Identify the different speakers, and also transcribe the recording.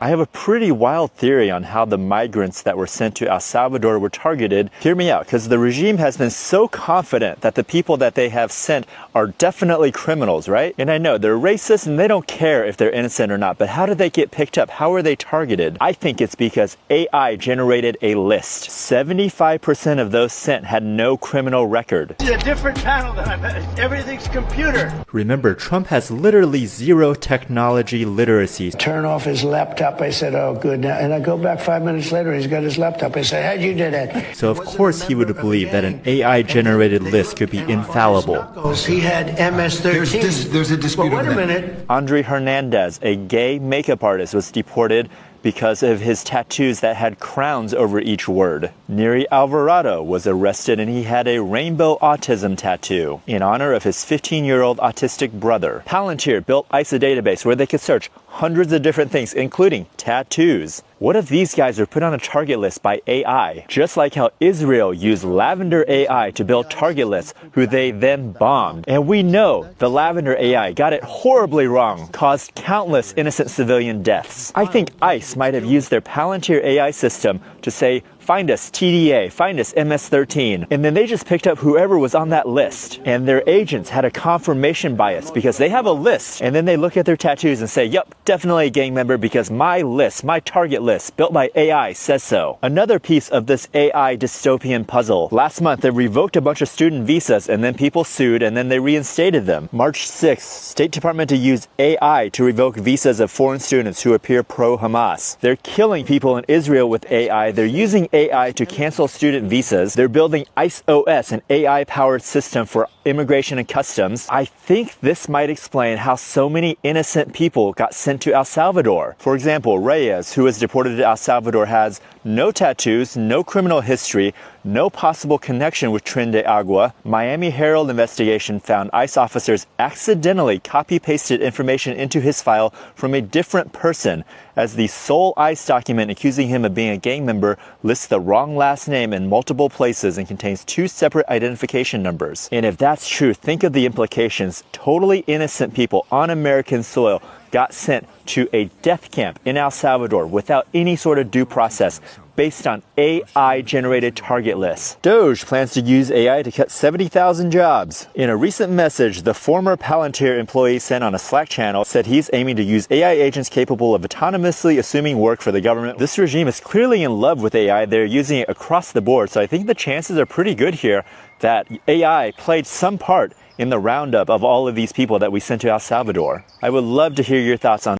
Speaker 1: I have a pretty wild theory on how the migrants that were sent to El Salvador were targeted. Hear me out, because the regime has been so confident that the people that they have sent are definitely criminals, right? And I know they're racist and they don't care if they're innocent or not, but how did they get picked up? How are they targeted? I think it's because AI generated a list. 75% of those sent had no criminal record.
Speaker 2: It's a different panel than I've had. Everything's computer.
Speaker 1: Remember, Trump has literally zero technology literacy.
Speaker 3: Turn off his laptop. I said, oh, good. And I go back 5 minutes later, he's got his laptop. I said, how'd you do that?
Speaker 1: So of course he would believe that an AI-generated list could be infallible.
Speaker 3: He had MS-13.
Speaker 4: There's a dispute.
Speaker 3: But wait a minute.
Speaker 1: Andre Hernandez, a gay makeup artist, was deported because of his tattoos that had crowns over each word. Neri Alvarado was arrested and he had a rainbow autism tattoo in honor of his 15-year-old autistic brother. Palantir built ICE, a database where they could search hundreds of different things, including tattoos. What if these guys are put on a target list by AI? Just like how Israel used Lavender AI to build target lists, who they then bombed. And we know the Lavender AI got it horribly wrong, caused countless innocent civilian deaths. I think ICE might have used their Palantir AI system to say, find us TDA, find us MS-13. And then they just picked up whoever was on that list. And their agents had a confirmation bias because they have a list. And then they look at their tattoos and say, yep, definitely a gang member because my list, my target list, built by AI says so. Another piece of this AI dystopian puzzle. Last month, they revoked a bunch of student visas and then people sued and then they reinstated them. March 6th, State Department to use AI to revoke visas of foreign students who appear pro-Hamas. They're killing people in Israel with AI. They're using AI to cancel student visas. They're building ICE OS, an AI-powered system for immigration and customs. I think this might explain how so many innocent people got sent to El Salvador. For example, Reyes, who was deported to El Salvador, has no tattoos, no criminal history, no possible connection with Tren de Agua. Miami Herald investigation found ICE officers accidentally copy-pasted information into his file from a different person, as the sole ICE document accusing him of being a gang member lists the wrong last name in multiple places and contains 2 separate identification numbers. And if that's true, think of the implications. Totally innocent people on American soil got sent to a death camp in El Salvador without any sort of due process, based on AI-generated target lists. Doge plans to use AI to cut 70,000 jobs. In a recent message, the former Palantir employee sent on a Slack channel said he's aiming to use AI agents capable of autonomously assuming work for the government. This regime is clearly in love with AI. They're using it across the board, so I think the chances are pretty good here that AI played some part in the roundup of all of these people that we sent to El Salvador. I would love to hear your thoughts on